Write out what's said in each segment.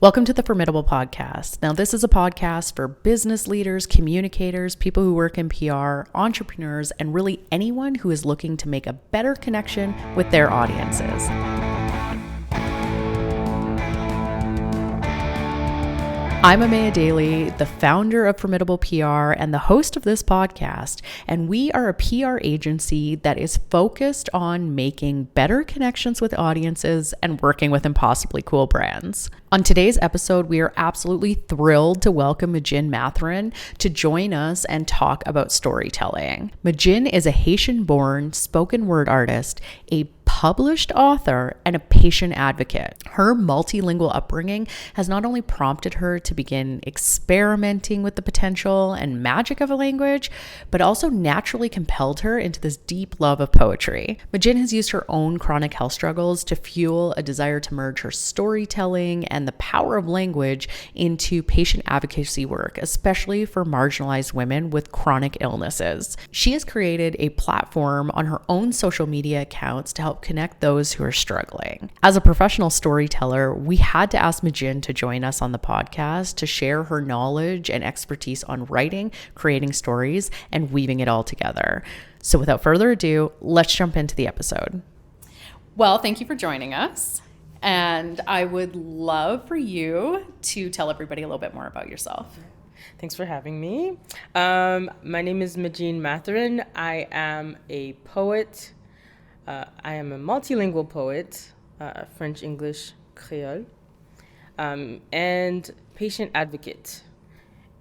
Welcome to the Formidable podcast. Now, this is a podcast for business leaders, communicators, people who work in PR, entrepreneurs, and really anyone who is looking to make a better connection with their audiences. I'm Amaya Daly, the founder of Formidable PR and the host of this podcast, and we are a PR agency that is focused on making better connections with audiences and working with impossibly cool brands. On today's episode, we are absolutely thrilled to welcome Medgine Mathurin to join us and talk about storytelling. Medgine is a Haitian-born spoken word artist, a published author, and a patient advocate. Her multilingual upbringing has not only prompted her to begin experimenting with the potential and magic of a language, but also naturally compelled her into this deep love of poetry. Medgine has used her own chronic health struggles to fuel a desire to merge her storytelling and the power of language into patient advocacy work, especially for marginalized women with chronic illnesses. She has created a platform on her own social media accounts to help connect those who are struggling. As a professional storyteller, we had to ask Medgine to join us on the podcast to share her knowledge and expertise on writing, creating stories, and weaving it all together. So without further ado, let's jump into the episode. Well, thank you for joining us. And I would love for you to tell everybody a little bit more about yourself. Thanks for having me. My name is Medgine Mathurin. I am a poet. I am a multilingual poet, French, English, Creole, and patient advocate.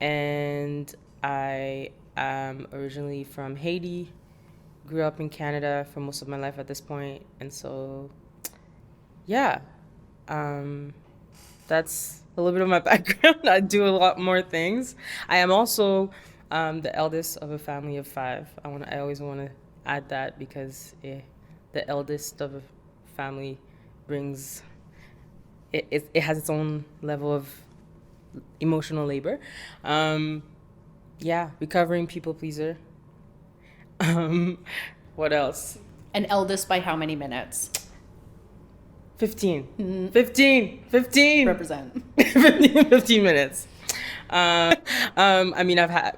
And I am originally from Haiti, grew up in Canada for most of my life at this point. And so, yeah, that's a little bit of my background. I do a lot more things. I am also the eldest of a family of 5. I always want to add that because the eldest of a family brings it has its own level of emotional labor. Recovering people pleaser. What else? An eldest by how many minutes? 15. Mm-hmm. 15. Represent. 15 minutes. I've had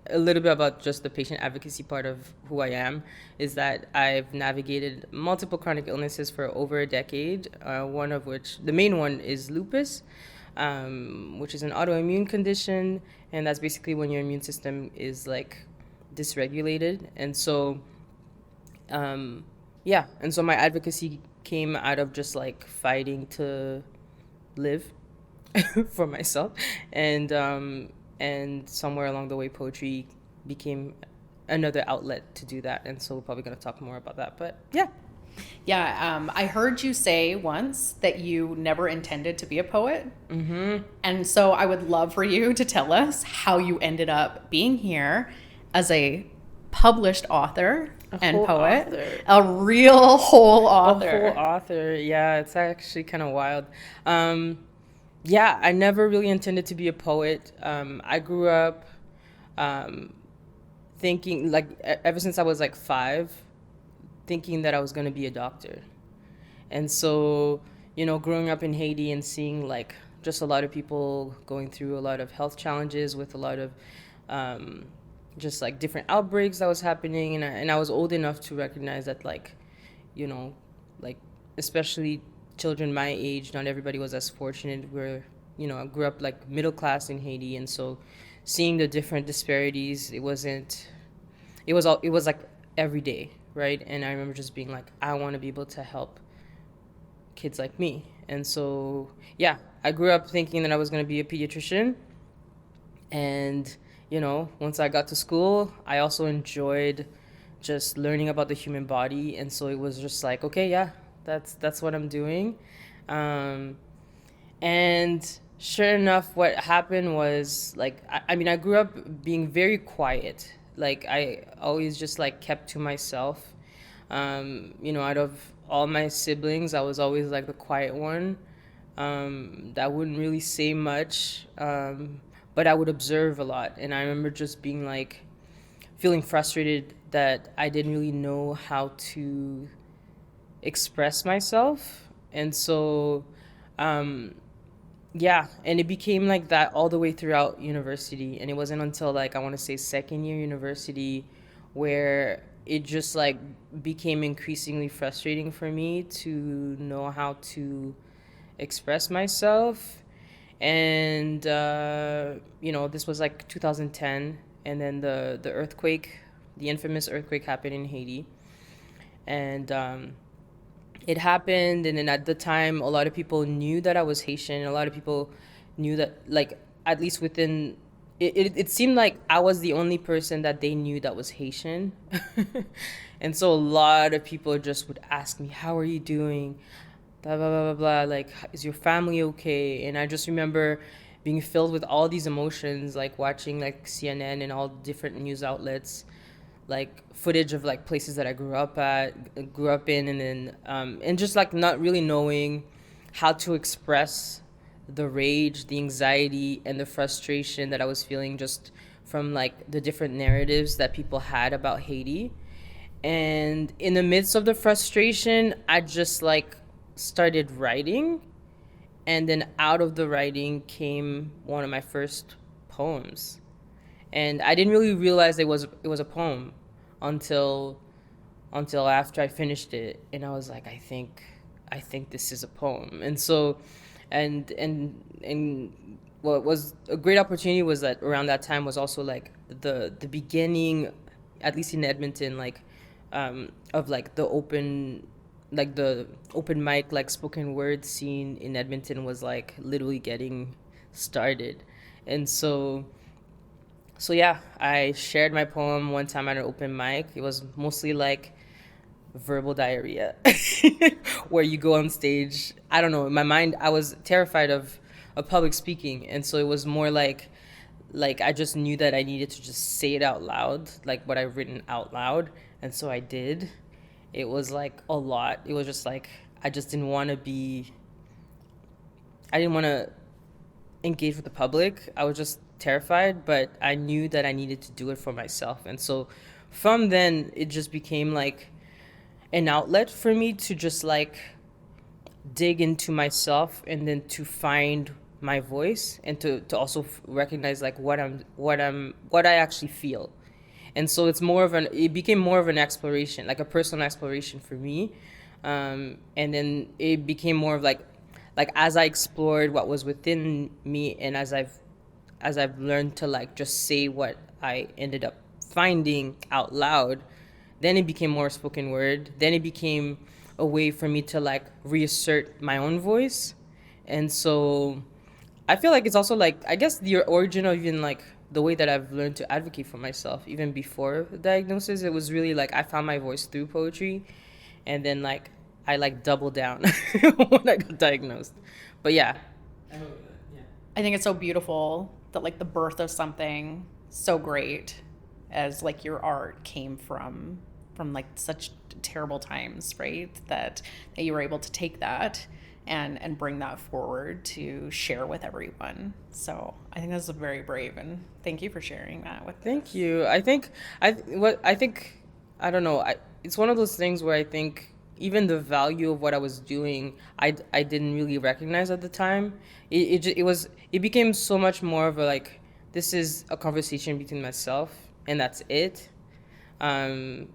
a little bit about just the patient advocacy part of who I am is that I've navigated multiple chronic illnesses for over a decade, one of which, the main one is lupus, which is an autoimmune condition, and that's basically when your immune system is like dysregulated. And so, and so my advocacy came out of just like fighting to live for myself, and somewhere along the way, poetry became another outlet to do that. And so we're probably going to talk more about that. But yeah. Yeah, I heard you say once that you never intended to be a poet. Mm-hmm. And so I would love for you to tell us how you ended up being here as a published author and poet. Author. A real whole author. A whole author. Yeah, it's actually kind of wild. I never really intended to be a poet. I grew up thinking, like, ever since I was like 5, thinking that I was going to be a doctor. And so, growing up in Haiti and seeing like just a lot of people going through a lot of health challenges with a lot of just like different outbreaks that was happening. And I was old enough to recognize that especially children my age, not everybody was as fortunate. I grew up like middle class in Haiti, and so seeing the different disparities, it was like every day, right? And I remember just being like, I want to be able to help kids like me. And so, I grew up thinking that I was going to be a pediatrician. And, once I got to school, I also enjoyed just learning about the human body. And so it was just like, okay, that's what I'm doing. And sure enough, what happened was like, I grew up being very quiet. Like I always just like kept to myself. Out of all my siblings, I was always like the quiet one. That wouldn't really say much, but I would observe a lot. And I remember just being like, feeling frustrated that I didn't really know how to express myself. And so, yeah, and it became like that all the way throughout university. And it wasn't until like I want to say second year university where it just like became increasingly frustrating for me to know how to express myself. And this was like 2010, and then the earthquake, the infamous earthquake, happened in Haiti. And it happened, and then at the time a lot of people knew that I was Haitian. A lot of people knew that, like, at least within it seemed like I was the only person that they knew that was Haitian. And so a lot of people just would ask me, how are you doing, blah blah blah blah blah, like, is your family okay? And I just remember being filled with all these emotions, like watching like CNN and all different news outlets, like footage of like places that I grew up in, and then and just like not really knowing how to express the rage, the anxiety, and the frustration that I was feeling just from like the different narratives that people had about Haiti. And in the midst of the frustration, I just like started writing, and then out of the writing came one of my first poems. And I didn't really realize it was a poem until after I finished it, and I was like, I think this is a poem. And so, and what was a great opportunity was that around that time was also like the beginning, at least in Edmonton, like of like the open mic, like spoken word scene in Edmonton was like literally getting started. And so yeah, I shared my poem one time at an open mic. It was mostly like verbal diarrhea, where you go on stage. I don't know. In my mind, I was terrified of public speaking, and so it was more like I just knew that I needed to just say it out loud, like what I've written out loud, and so I did. It was like a lot. It was just like I just didn't want to be. I didn't want to engage with the public. I was just terrified, but I knew that I needed to do it for myself. And so from then, it just became like an outlet for me to just like dig into myself, and then to find my voice, and to also recognize like what I actually feel. And so it became more of an exploration, like a personal exploration for me. And then it became more of like as I explored what was within me, and as I've learned to like just say what I ended up finding out loud, then it became more spoken word. Then it became a way for me to like reassert my own voice. And so I feel like it's also like, I guess, the origin of even like the way that I've learned to advocate for myself even before the diagnosis. It was really like I found my voice through poetry, and then like I like doubled down when I got diagnosed. But yeah. I think it's so beautiful that like the birth of something so great as like your art came from like such terrible times, right? That you were able to take that and bring that forward to share with everyone. So I think that's very brave, and thank you for sharing that with Thank us. you. I don't know. It's one of those things where I think even the value of what I was doing, I didn't really recognize at the time. It became so much more of a like, this is a conversation between myself, and that's it. Um,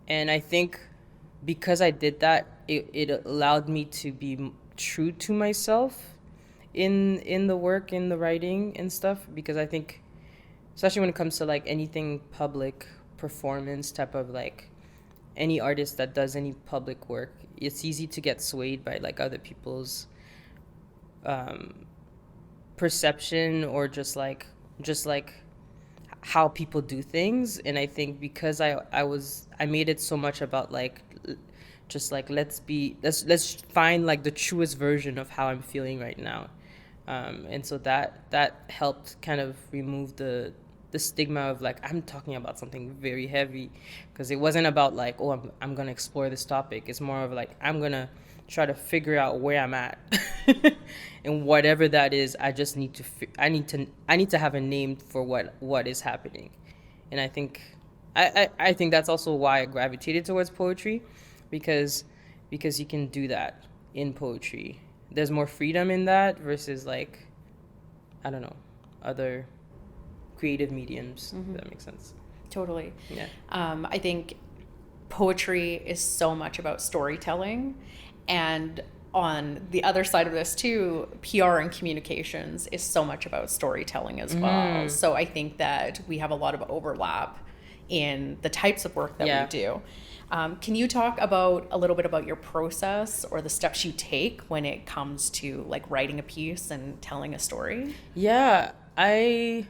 and I think because I did that, it allowed me to be true to myself in the work, in the writing and stuff. Because I think, especially when it comes to like anything public performance type of like, any artist that does any public work, it's easy to get swayed by like other people's um, perception, or just like how people do things. And I think because I made it so much about like just like let's find like the truest version of how I'm feeling right now. And so that helped kind of remove the stigma of like I'm talking about something very heavy, because it wasn't about like, oh, I'm gonna explore this topic. It's more of like I'm gonna try to figure out where I'm at. And whatever that is, I just need to I need to have a name for what is happening. And I think that's also why I gravitated towards poetry, because you can do that in poetry. There's more freedom in that versus like I don't know, other creative mediums. If that makes sense. Totally. Yeah. I think poetry is so much about storytelling, and on the other side of this too, PR and communications is so much about storytelling as well. So I think that we have a lot of overlap in the types of work that we do. Can you talk about a little bit about your process or the steps you take when it comes to like writing a piece and telling a story? Yeah, I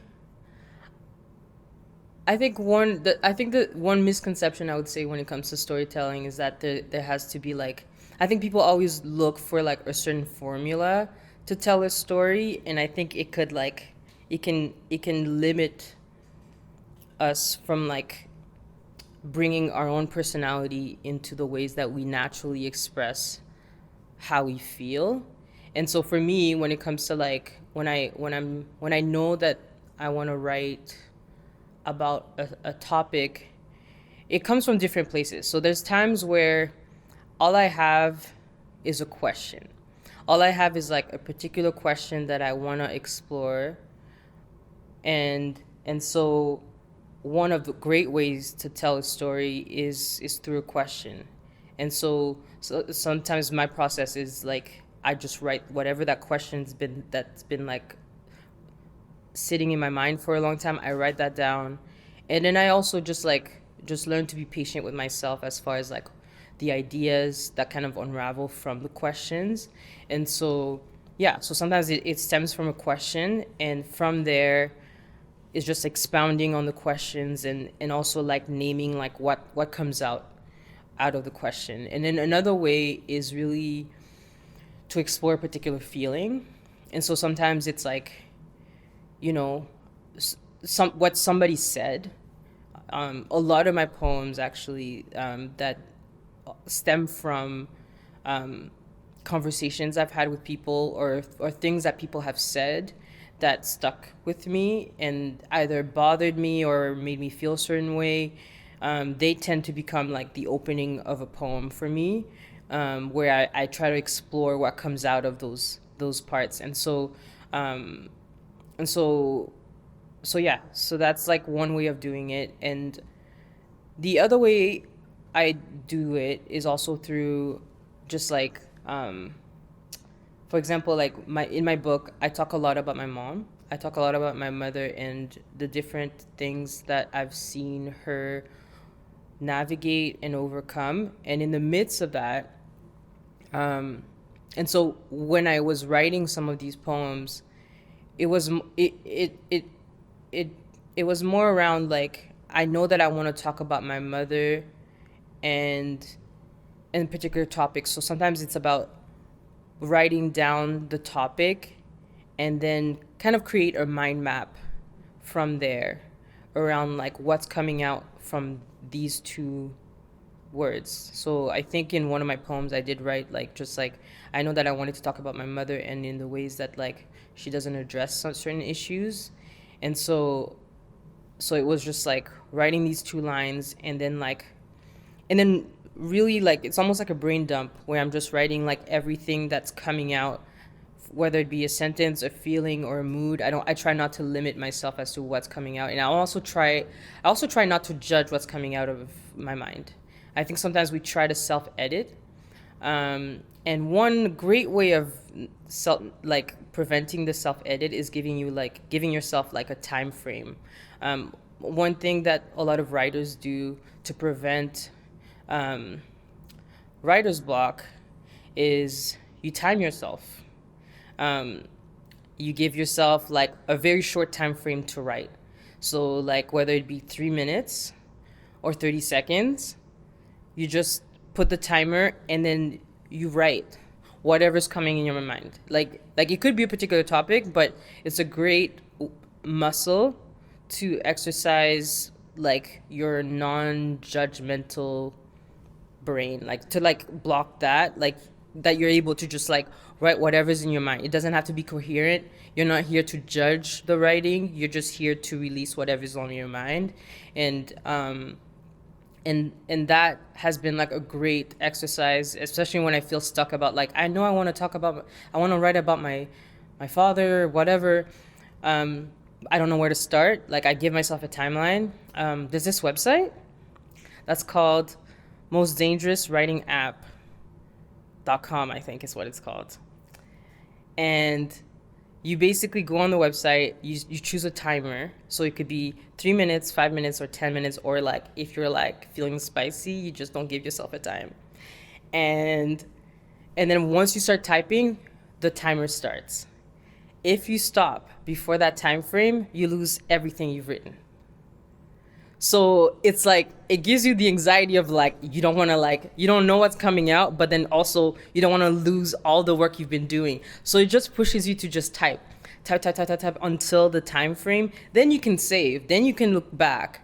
think the one misconception I would say when it comes to storytelling is that there has to be like, I think people always look for like a certain formula to tell a story, and I think it could like it can limit us from like bringing our own personality into the ways that we naturally express how we feel. And so for me, when it comes to like when I know that I want to write about a topic, it comes from different places. So there's times where all I have is a question. All I have is like a particular question that I want to explore. And so one of the great ways to tell a story is through a question. And so sometimes my process is like I just write whatever that's been like sitting in my mind for a long time. I write that down. And then I also just learn to be patient with myself as far as like the ideas that kind of unravel from the questions. And so so sometimes it stems from a question, and from there is just expounding on the questions, and also like naming like what comes out of the question. And then another way is really to explore a particular feeling. And so sometimes it's like, you know, what somebody said. A lot of my poems actually that stem from conversations I've had with people, or things that people have said that stuck with me and either bothered me or made me feel a certain way. They tend to become like the opening of a poem for me, where I try to explore what comes out of those parts. And so so that's like one way of doing it. And the other way I do it is also through just like for example, like in my book, I talk a lot about my mom. I talk a lot about my mother and the different things that I've seen her navigate and overcome. And in the midst of that, and so when I was writing some of these poems, it was it was more around like, I know that I want to talk about my mother and particular topics. So sometimes it's about writing down the topic and then kind of create a mind map from there around like what's coming out from these two words. So I think in one of my poems I did write like, just like, I know that I wanted to talk about my mother and in the ways that like she doesn't address certain issues. And so it was just like writing these two lines, and then really like it's almost like a brain dump where I'm just writing like everything that's coming out, whether it be a sentence, a feeling, or a mood. I try not to limit myself as to what's coming out. And I also try not to judge what's coming out of my mind. I think sometimes we try to self-edit. And one great way of preventing the self-edit is giving yourself like a time frame. One thing that a lot of writers do to prevent writer's block is you time yourself. You give yourself like a very short time frame to write. So like whether it be 3 minutes or 30 seconds, you just put the timer and then you write whatever's coming in your mind. Like it could be a particular topic, but it's a great muscle to exercise like your non-judgmental brain, like to like block that, like that you're able to just like write whatever's in your mind. It doesn't have to be coherent. You're not here to judge the writing. You're just here to release whatever's on your mind. And that has been like a great exercise, especially when I feel stuck about like, I know I want to write about my father or whatever, I don't know where to start. Like, I give myself a timeline. There's this website that's called mostdangerouswritingapp.com, I think is what it's called. And you basically go on the website, you choose a timer. So it could be 3 minutes, 5 minutes, or 10 minutes, or like if you're like feeling spicy, you just don't give yourself a time. And then once you start typing, the timer starts. If you stop before that time frame, you lose everything you've written. So it's like, it gives you the anxiety of like, you don't want to like, you don't know what's coming out, but then also you don't want to lose all the work you've been doing. So it just pushes you to just type until the time frame. Then you can save. Then you can look back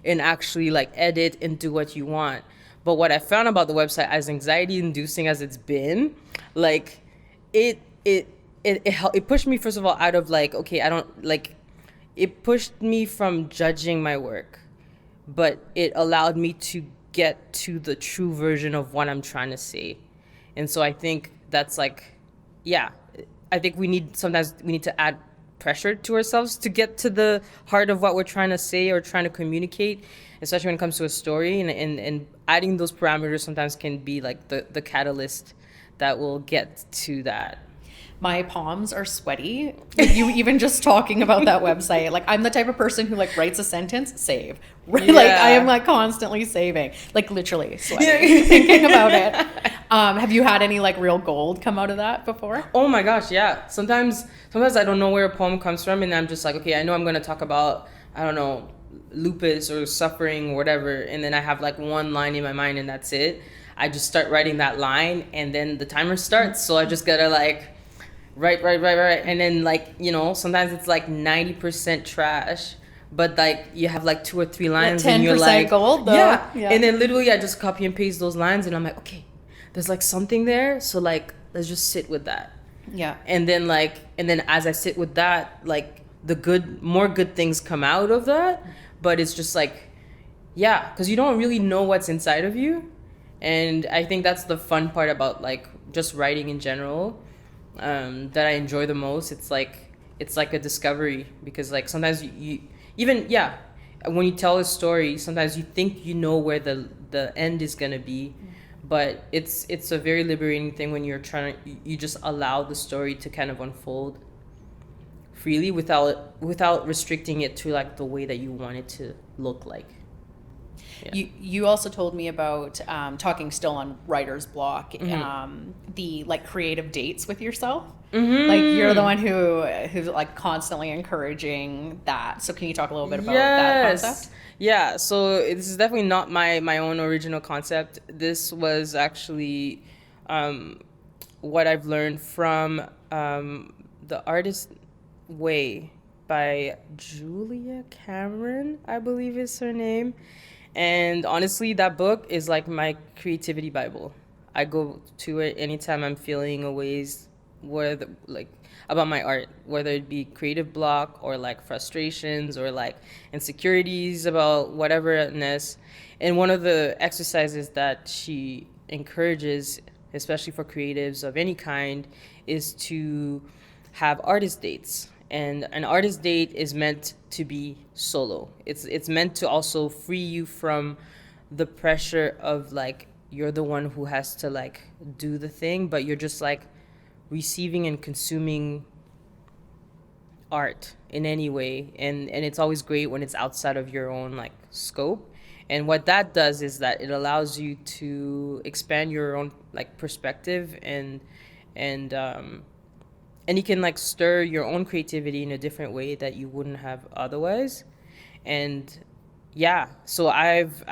and actually like edit and do what you want. But what I found about the website, as anxiety inducing as it's been, like it pushed me, first of all, out of like, okay, I don't like, it pushed me from judging my work, but it allowed me to get to the true version of what I'm trying to say. And so I think that's like, yeah, I think sometimes we need to add pressure to ourselves to get to the heart of what we're trying to say or trying to communicate, especially when it comes to a story. And adding those parameters sometimes can be like the catalyst that will get to that. My palms are sweaty. Like, you even just talking about that website. Like, I'm the type of person who like writes a sentence, save. Right? Yeah. Like, I am like constantly saving. Like, literally sweating thinking about it. Have you had any like real gold come out of that before? Oh my gosh, yeah. Sometimes I don't know where a poem comes from, and I'm just like, okay, I know I'm gonna talk about, I don't know, lupus or suffering or whatever, and then I have like one line in my mind and that's it. I just start writing that line, and then the timer starts. So I just gotta like right. And then like, you know, sometimes it's like 90% trash, but like you have like 2 or 3 lines and you're like gold though. Yeah. And then literally I just copy and paste those lines and I'm like, okay, there's like something there. So like, let's just sit with that. Yeah. And then as I sit with that, like more good things come out of that. But it's just like, yeah, because you don't really know what's inside of you. And I think that's the fun part about like just writing in general. That I enjoy the most. It's like a discovery, because like sometimes you even when you tell a story, sometimes you think you know where the end is gonna be, but it's a very liberating thing when you just allow the story to kind of unfold freely without restricting it to like the way that you want it to look like. Yeah. You also told me about talking still on writer's block, the like creative dates with yourself. Mm-hmm. Like you're the one who's like constantly encouraging that. So can you talk a little bit about that concept? Yeah. So this is definitely not my own original concept. This was actually what I've learned from The Artist's Way by Julia Cameron, I believe is her name. And honestly, that book is like my creativity Bible. I go to it anytime I'm feeling a ways about my art, whether it be creative block or like frustrations or like insecurities about whateverness. And one of the exercises that she encourages, especially for creatives of any kind, is to have artist dates. And an artist date is meant to be solo. It's meant to also free you from the pressure of like you're the one who has to like do the thing, but you're just like receiving and consuming art in any way. And it's always great when it's outside of your own like scope. And what that does is that it allows you to expand your own like perspective and you can like stir your own creativity in a different way that you wouldn't have otherwise. And yeah, so I've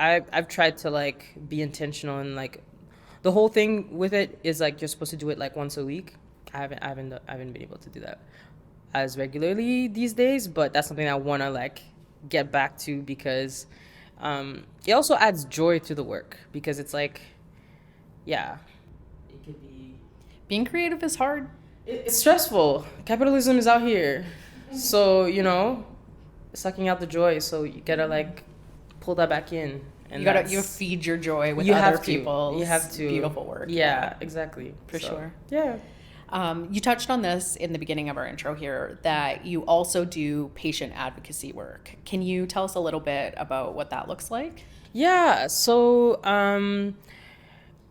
tried to like be intentional, and like the whole thing with it is like you're supposed to do it like once a week. I haven't been able to do that as regularly these days, but that's something I want to like get back to, because it also adds joy to the work, because it's like, yeah, it could be, being creative is hard. It's stressful. Capitalism is out here. So, you know, sucking out the joy. So you gotta like pull that back in. And you feed your joy with other people's beautiful work. Yeah, exactly. For sure. Yeah. You touched on this in the beginning of our intro here, that you also do patient advocacy work. Can you tell us a little bit about what that looks like? Yeah, so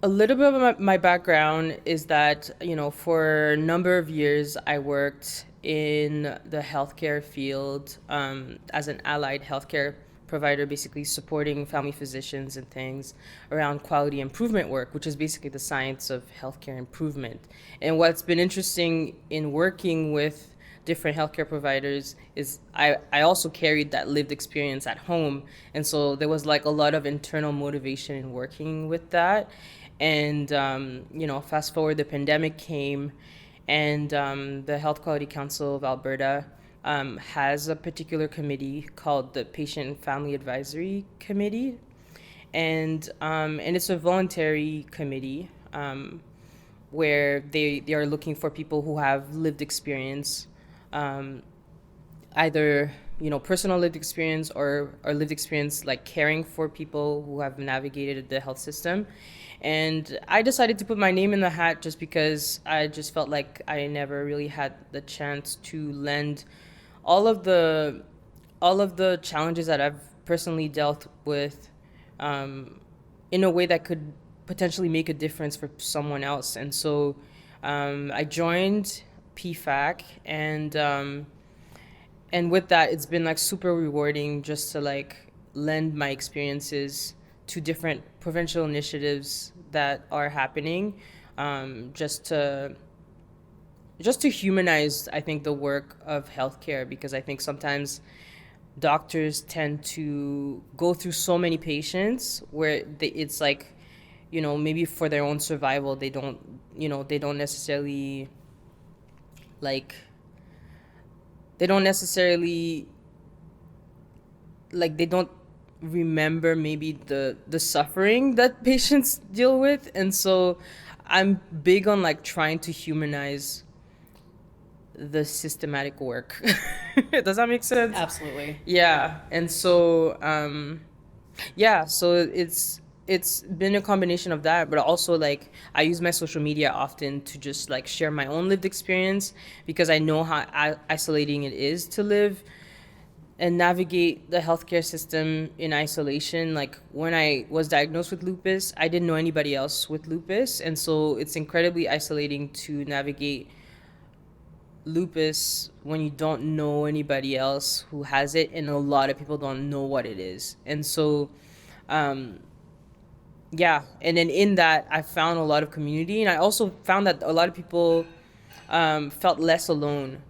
a little bit of my background is that, for a number of years, I worked in the healthcare field as an allied healthcare provider, basically supporting family physicians and things around quality improvement work, which is basically the science of healthcare improvement. And what's been interesting in working with different healthcare providers is I also carried that lived experience at home. And so there was like a lot of internal motivation in working with that. And, fast forward, the pandemic came, and the Health Quality Council of Alberta has a particular committee called the Patient and Family Advisory Committee. And it's a voluntary committee where they are looking for people who have lived experience, either personal lived experience or lived experience like caring for people who have navigated the health system. And I decided to put my name in the hat just because I just felt like I never really had the chance to lend all of the all of the challenges that I've personally dealt with in a way that could potentially make a difference for someone else. And so I joined PFAC, and with that, it's been like super rewarding just to like lend my experiences to different provincial initiatives that are happening, just to humanize, I think, the work of healthcare, because I think sometimes doctors tend to go through so many patients where it's like, maybe for their own survival, they don't necessarily like they don't necessarily like they don't remember maybe the suffering that patients deal with. And so I'm big on like trying to humanize the systematic work. Does that make sense? Absolutely. Yeah. And so so it's been a combination of that, but also like I use my social media often to just like share my own lived experience, because I know how isolating it is to live and navigate the healthcare system in isolation. Like when I was diagnosed with lupus, I didn't know anybody else with lupus, and so it's incredibly isolating to navigate lupus when you don't know anybody else who has it, and a lot of people don't know what it is. And so and then in that I found a lot of community, and I also found that a lot of people felt less alone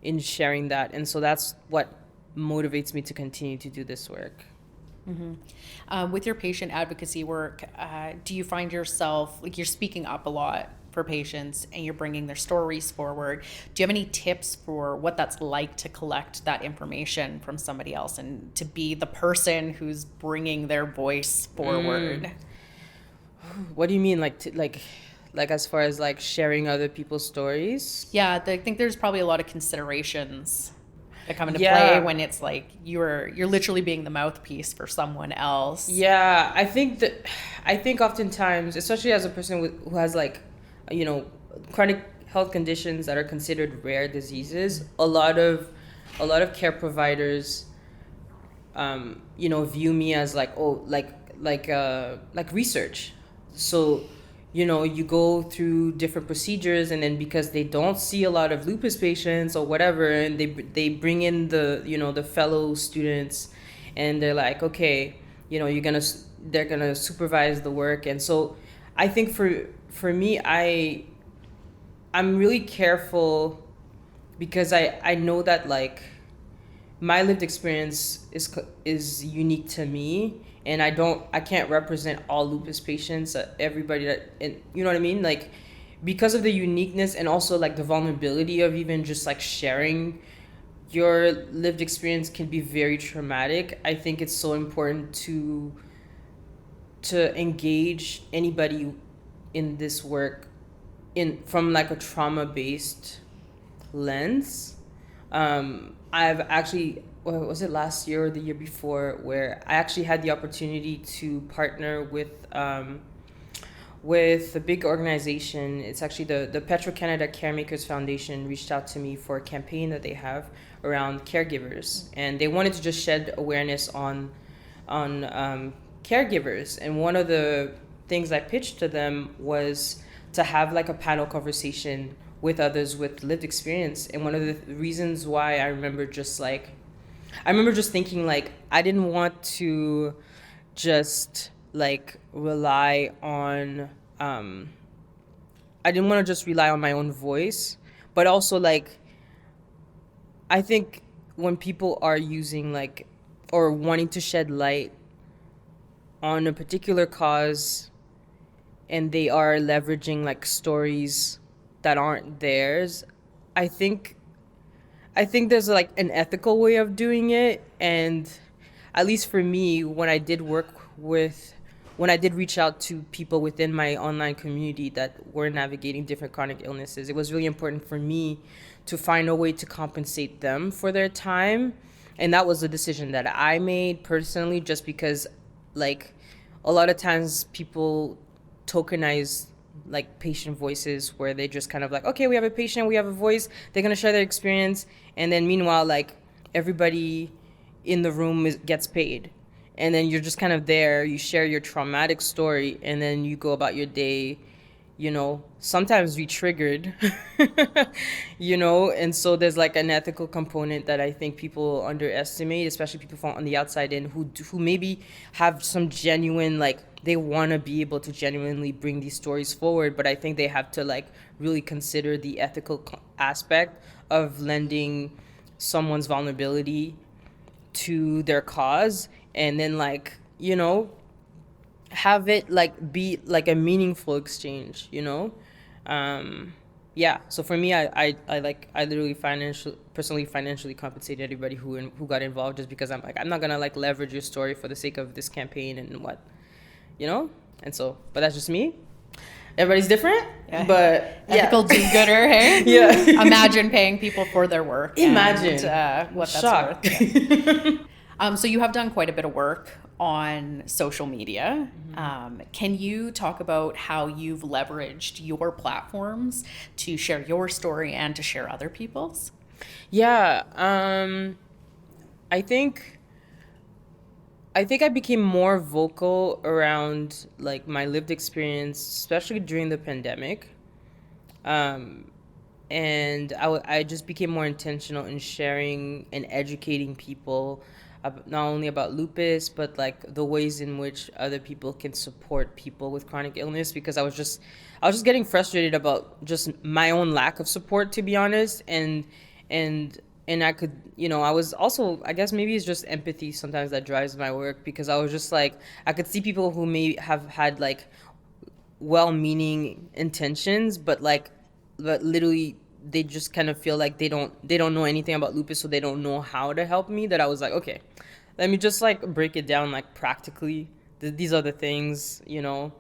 in sharing that. And so that's what motivates me to continue to do this work. With your patient advocacy work, do you find yourself, like, you're speaking up a lot for patients and you're bringing their stories forward? Do you have any tips for what that's like to collect that information from somebody else and to be the person who's bringing their voice forward? What do you mean, like as far as like sharing other people's stories? Yeah, I think there's probably a lot of considerations that come into play when it's like you're literally being the mouthpiece for someone else. Yeah, I think oftentimes, especially as a person who has like, chronic health conditions that are considered rare diseases, a lot of care providers, view me as like, like research. So, you go through different procedures, and then because they don't see a lot of lupus patients or whatever, and they bring in the fellow students, and they're like, okay, they're gonna supervise the work. And so I think for me, I'm really careful, because I know that like my lived experience is unique to me, and I can't represent all lupus patients, everybody that, and you know what I mean? Like, because of the uniqueness and also like the vulnerability of even just like sharing your lived experience can be very traumatic. I think it's so important to engage anybody in this work from like a trauma-based lens. I've actually, was it last year or the year before, where I actually had the opportunity to partner with with a big organization. It's actually the Petro-Canada Caremakers Foundation reached out to me for a campaign that they have around caregivers, and they wanted to just shed awareness on caregivers. And one of the things I pitched to them was to have like a panel conversation with others with lived experience. And one of the reasons why I remember just thinking like I didn't want to just like rely on I didn't want to just rely on my own voice, but also like I think when people are using like or wanting to shed light on a particular cause and they are leveraging like stories that aren't theirs, I think there's like an ethical way of doing it. And at least for me, when I did reach out to people within my online community that were navigating different chronic illnesses, it was really important for me to find a way to compensate them for their time. And that was a decision that I made personally, just because like a lot of times people tokenize like patient voices where they just kind of like, okay, we have a patient, we have a voice, they're going to share their experience. And then meanwhile, like everybody in the room gets paid. And then you're just kind of there, you share your traumatic story, and then you go about your day, you know, sometimes re-triggered, you know. And so there's like an ethical component that I think people underestimate, especially people from on the outside in who maybe have some genuine, like they want to be able to genuinely bring these stories forward, but I think they have to like really consider the ethical aspect of lending someone's vulnerability to their cause, and then like, you know, have it like be like a meaningful exchange, you know. Yeah, so for me, I literally financially compensated everybody who got involved, just because I'm like, I'm not gonna like leverage your story for the sake of this campaign and what, you know. And so, but that's just me. Everybody's different, yeah. But ethical do-gooder, hey? Yeah. Imagine paying people for their work. Imagine and, what Shock. That's worth. Yeah. So you have done quite a bit of work on social media. Mm-hmm. Can you talk about how you've leveraged your platforms to share your story and to share other people's? Yeah, I think I became more vocal around like my lived experience, especially during the pandemic. And I just became more intentional in sharing and educating people not only about lupus, but like the ways in which other people can support people with chronic illness, because I was just getting frustrated about just my own lack of support, to be honest. And I could, you know, I was also, I guess maybe it's just empathy sometimes that drives my work, because I was just like, I could see people who may have had like well-meaning intentions, but literally they just kind of feel like they don't know anything about lupus, so they don't know how to help me. That I was like, okay, let me just like break it down like practically. These are the things, you know.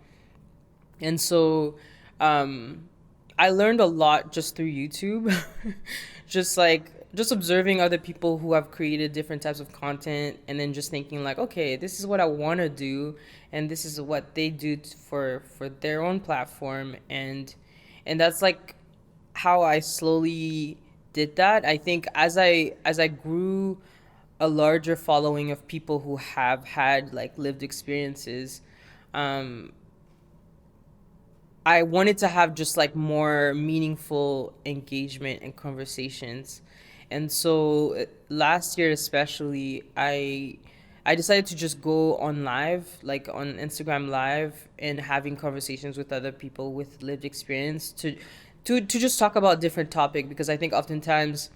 And so I learned a lot just through YouTube. just observing other people who have created different types of content, and then just thinking like, okay, this is what I want to do, and this is what they do for their own platform. And that's like how I slowly did that. I think as I grew a larger following of people who have had like lived experiences, I wanted to have just like more meaningful engagement and conversations. And so last year especially, I decided to just go on live, like on Instagram Live, and having conversations with other people with lived experience to just talk about different topic, because I think oftentimes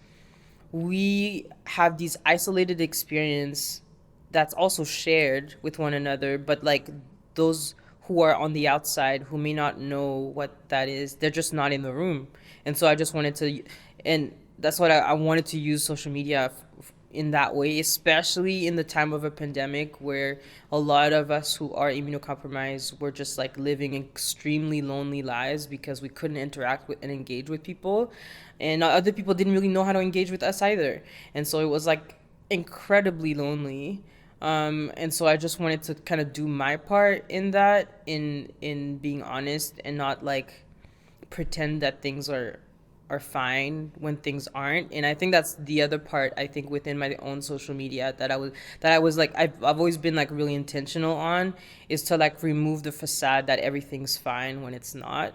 we have these isolated experience that's also shared with one another, but like those who are on the outside who may not know what that is, they're just not in the room. And so I just wanted to, and that's what I wanted to use social media in that way, especially in the time of a pandemic where a lot of us who are immunocompromised were just like living extremely lonely lives because we couldn't interact with and engage with people, and other people didn't really know how to engage with us either. And so it was like incredibly lonely. And so I just wanted to kind of do my part in that, in being honest and not like pretend that things are fine when things aren't. And I think that's the other part, I think, within my own social media that I was like, I've always been like really intentional on, is to like remove the facade that everything's fine when it's not.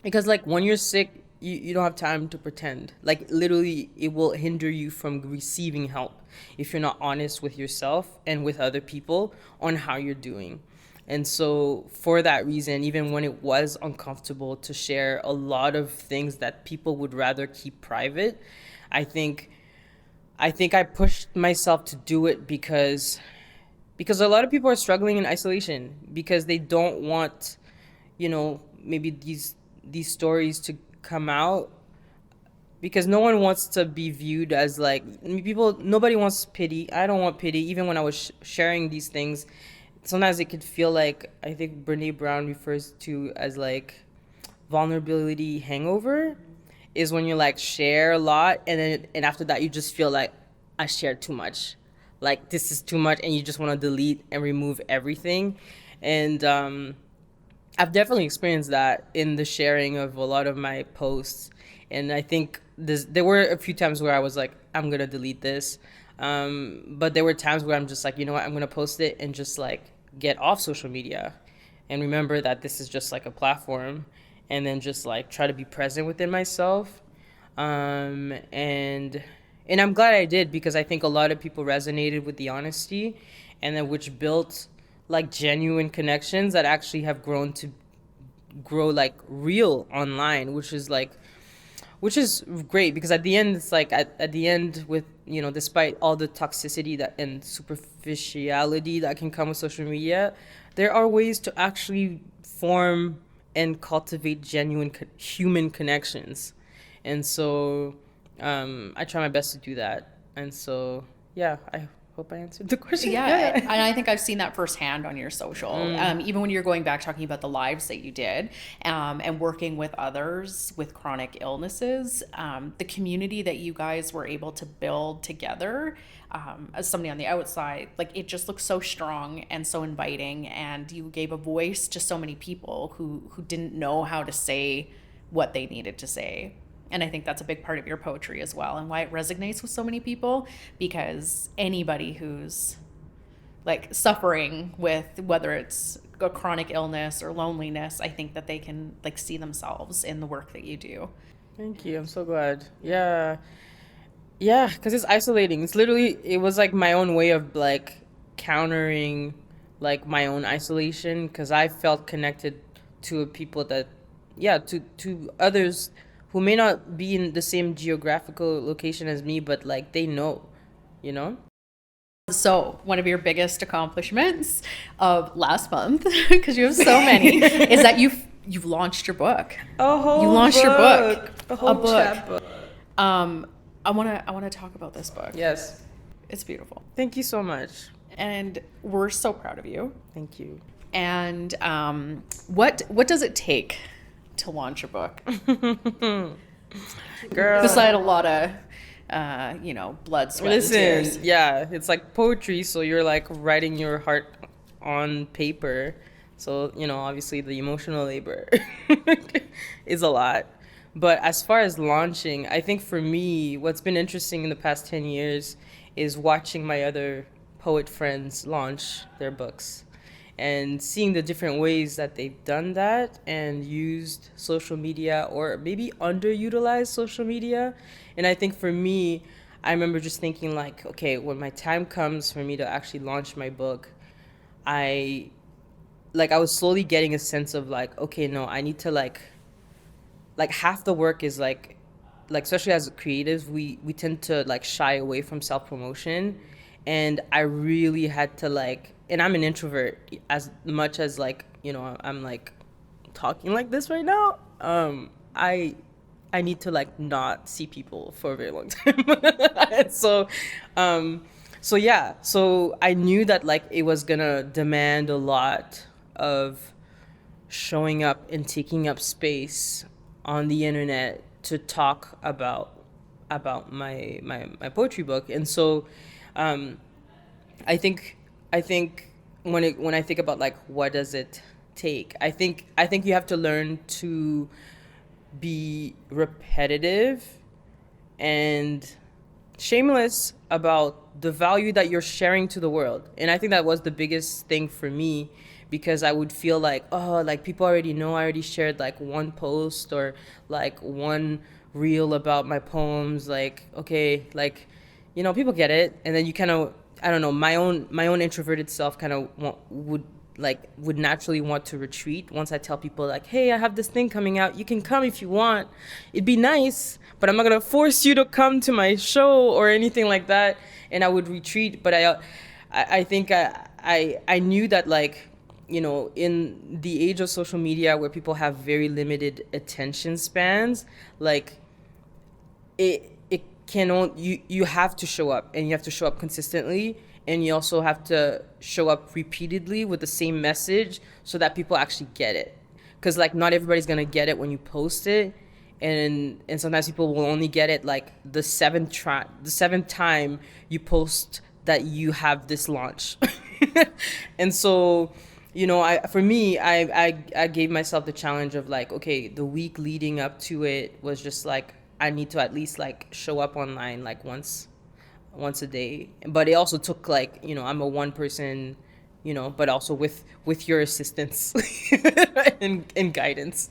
Because like when you're sick, you don't have time to pretend. Like literally it will hinder you from receiving help if you're not honest with yourself and with other people on how you're doing. And so for that reason, even when it was uncomfortable to share a lot of things that people would rather keep private, I think I pushed myself to do it because a lot of people are struggling in isolation because they don't want, maybe these stories to come out, because no one wants to be viewed as like, people, nobody wants pity. I don't want pity. Even when I was sharing these things, sometimes it could feel like, I think Brene Brown refers to as like vulnerability hangover, is when you like share a lot and after that you just feel like, I shared too much, like this is too much, and you just want to delete and remove everything. And I've definitely experienced that in the sharing of a lot of my posts. And I think there were a few times where I was like, I'm gonna delete this, but there were times where I'm just like, you know what, I'm gonna post it and just like get off social media and remember that this is just like a platform, and then just like try to be present within myself. And I'm glad I did, because I think a lot of people resonated with the honesty, and then which built like genuine connections that actually have grown to grow like real online, which is great, because at the end it's like at the end, with despite all the toxicity that and superficiality that can come with social media, there are ways to actually form and cultivate genuine human connections. And so I try my best to do that. And so yeah, I hope I answered the question. Yeah, and I think I've seen that firsthand on your social. Even when you're going back talking about the lives that you did, and working with others with chronic illnesses, the community that you guys were able to build together, as somebody on the outside, like it just looks so strong and so inviting, and you gave a voice to so many people who didn't know how to say what they needed to say. And I think that's a big part of your poetry as well, and why it resonates with so many people, because anybody who's like suffering with, whether it's a chronic illness or loneliness, I think that they can like see themselves in the work that you do. Thank you. I'm so glad. Yeah. Yeah, because it's isolating. It was like my own way of like countering like my own isolation, because I felt connected to people that, yeah, to others who may not be in the same geographical location as me, but like they know, you know? So one of your biggest accomplishments of last month, because you have so many, is that you've launched your book. You launched your book. A whole chapbook. I wanna talk about this book. Yes. It's beautiful. Thank you so much. And we're so proud of you. Thank you. And what does it take to launch a book? Girl. Beside a lot of blood, sweat, and tears. Yeah, it's like poetry, so you're like writing your heart on paper. So, obviously the emotional labor is a lot. But as far as launching, I think for me, what's been interesting in the past 10 years is watching my other poet friends launch their books and seeing the different ways that they've done that and used social media, or maybe underutilized social media. And I think for me, I remember just thinking like, okay, when my time comes for me to actually launch my book, I was slowly getting a sense of like, okay, no, I need to like half the work is like especially as creatives, we tend to like shy away from self-promotion. And I really had to like, and I'm an introvert as much as like, I'm like talking like this right now. I need to like not see people for a very long time. And so I knew that like it was gonna demand a lot of showing up and taking up space on the internet to talk about my poetry book. And so I think when I think about like what does it take, I think you have to learn to be repetitive and shameless about the value that you're sharing to the world. And I think that was the biggest thing for me, because I would feel like, oh, like people already know I already shared like one post or like one reel about my poems. Like, okay, like, people get it. And then you kind of, I don't know, my own introverted self kind of would naturally want to retreat once I tell people like, hey, I have this thing coming out. You can come if you want. It'd be nice, but I'm not gonna force you to come to my show or anything like that. And I would retreat. But I think I knew that, like, in the age of social media where people have very limited attention spans, like it cannot, you have to show up, and you have to show up consistently, and you also have to show up repeatedly with the same message so that people actually get it, because like not everybody's gonna get it when you post it, and sometimes people will only get it like the seventh time you post that you have this launch. And so, I gave myself the challenge of like, okay, the week leading up to it was just like, I need to at least like show up online like once a day. But it also took like, I'm a one person, but also with your assistance and guidance.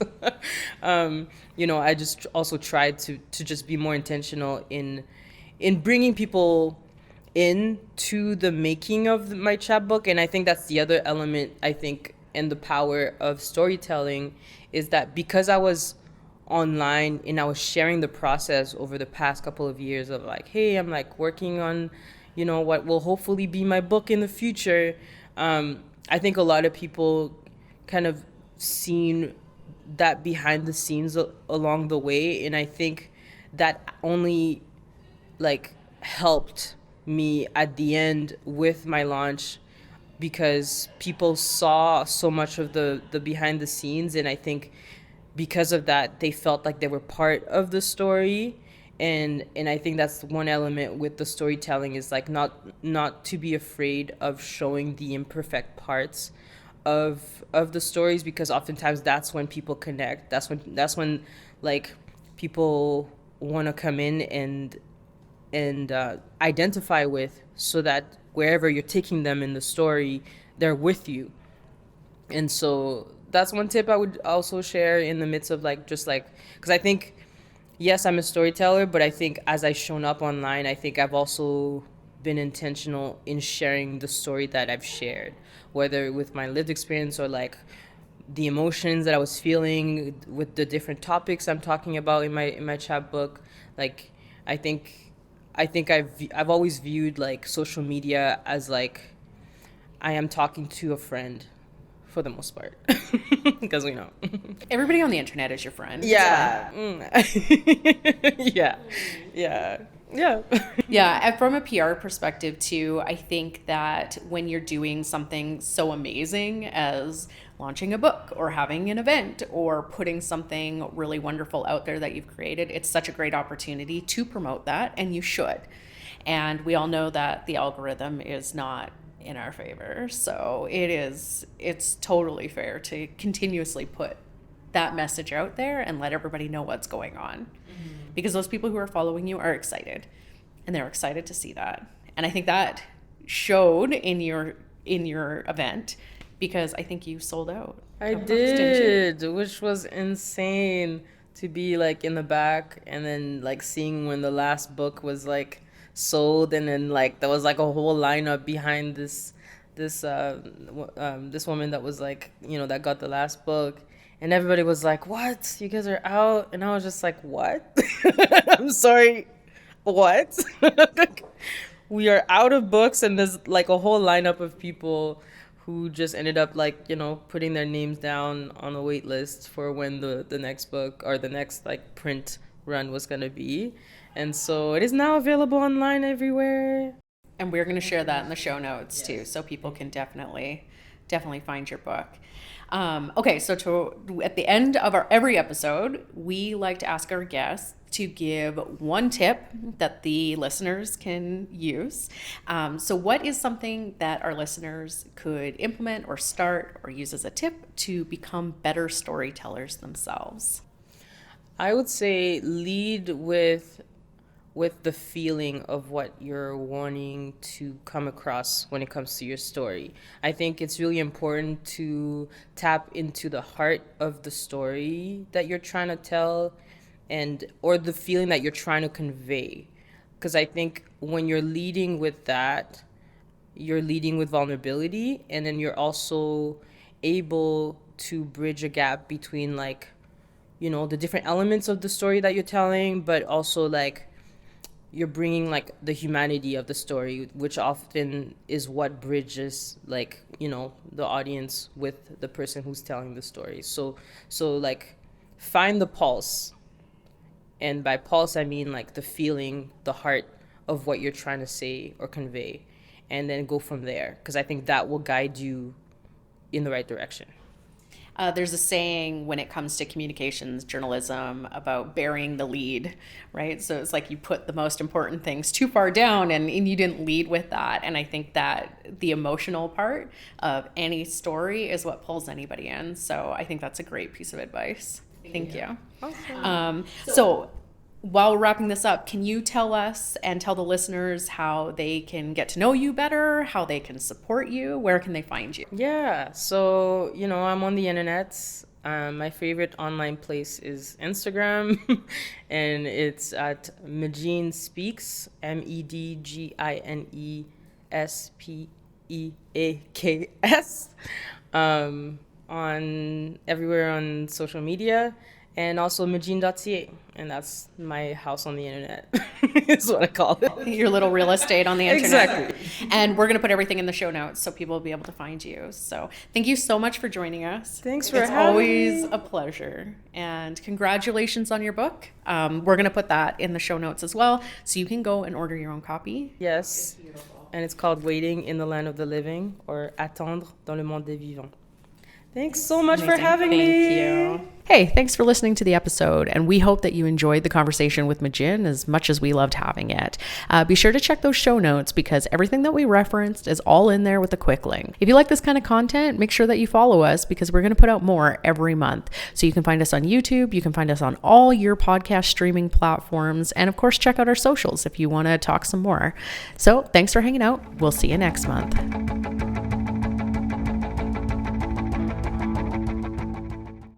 I just also tried to just be more intentional in bringing people into the making of my chapbook. And I think that's the other element, I think, and the power of storytelling, is that because I was online and I was sharing the process over the past couple of years of like, hey, I'm like working on, what will hopefully be my book in the future. I think a lot of people kind of seen that behind the scenes along the way. And I think that only like helped me at the end with my launch, because people saw so much of the behind the scenes. And I think because of that, they felt like they were part of the story. And I think that's one element with the storytelling, is like not to be afraid of showing the imperfect parts of the stories, because oftentimes that's when people connect. That's when like people want to come in and identify with, so that wherever you're taking them in the story, they're with you. And so that's one tip I would also share in the midst of like, just like, because I think, yes, I'm a storyteller, but I think as I've shown up online, I think I've also been intentional in sharing the story that I've shared, whether with my lived experience or like the emotions that I was feeling with the different topics I'm talking about in my chapbook. Like, I think I've always viewed like social media as like I am talking to a friend for the most part, because we know Everybody on the internet is your friend. yeah. Yeah, yeah, yeah. Yeah, and from a PR perspective too, I think that when you're doing something so amazing as launching a book or having an event or putting something really wonderful out there that you've created, it's such a great opportunity to promote that, and you should. And we all know that the algorithm is not in our favor, so it's totally fair to continuously put that message out there and let everybody know what's going on, because those people who are following you are excited, and they're excited to see that. And I think that showed in your event, because I think you sold out. I did, which was insane, to be like in the back and then like seeing when the last book was like sold, and then like there was like a whole lineup behind this woman that was like, that got the last book, and everybody was like, what, you guys are out? And I was just like, what? I'm sorry, what? We are out of books, and there's like a whole lineup of people who just ended up like, putting their names down on a wait list for when the next book or the next like print run was going to be. And so it is now available online everywhere. And we're going to share that in the show notes too, so people can definitely definitely find your book. Okay, so at the end of every episode, we like to ask our guests to give one tip that the listeners can use. So what is something that our listeners could implement or start or use as a tip to become better storytellers themselves? I would say lead with the feeling of what you're wanting to come across when it comes to your story. I think it's really important to tap into the heart of the story that you're trying to tell or the feeling that you're trying to convey. Because I think when you're leading with that, you're leading with vulnerability, and then you're also able to bridge a gap between like, the different elements of the story that you're telling, but also like you're bringing like the humanity of the story, which often is what bridges like, the audience with the person who's telling the story. So like find the pulse. And by pulse, I mean like the feeling, the heart of what you're trying to say or convey, and then go from there. Because I think that will guide you in the right direction. There's a saying when it comes to communications journalism about burying the lead, right? So it's like you put the most important things too far down and you didn't lead with that. And I think that the emotional part of any story is what pulls anybody in. So I think that's a great piece of advice. Thank you. Awesome. So while we're wrapping this up, can you tell us and tell the listeners how they can get to know you better, how they can support you, where can they find you? Yeah, so, I'm on the internet. My favorite online place is Instagram, and it's at Medgine Speaks, MEdgineSpeaks, on everywhere on social media. And also Medgine.ca, and that's my house on the internet, is what I call it. Your little real estate on the internet. Exactly. And we're going to put everything in the show notes so people will be able to find you. So thank you so much for joining us. Thanks for having me. It's always a pleasure. And congratulations on your book. We're going to put that in the show notes as well, so you can go and order your own copy. Yes, and it's called Waiting in the Land of the Living, or Attendre dans le monde des vivants. Thanks so much for having me. Thank you. Hey, thanks for listening to the episode, and we hope that you enjoyed the conversation with Medgine as much as we loved having it. Be sure to check those show notes because everything that we referenced is all in there with a quick link. If you like this kind of content, make sure that you follow us because we're going to put out more every month. So you can find us on YouTube, you can find us on all your podcast streaming platforms, and of course, check out our socials if you want to talk some more. So thanks for hanging out. We'll see you next month.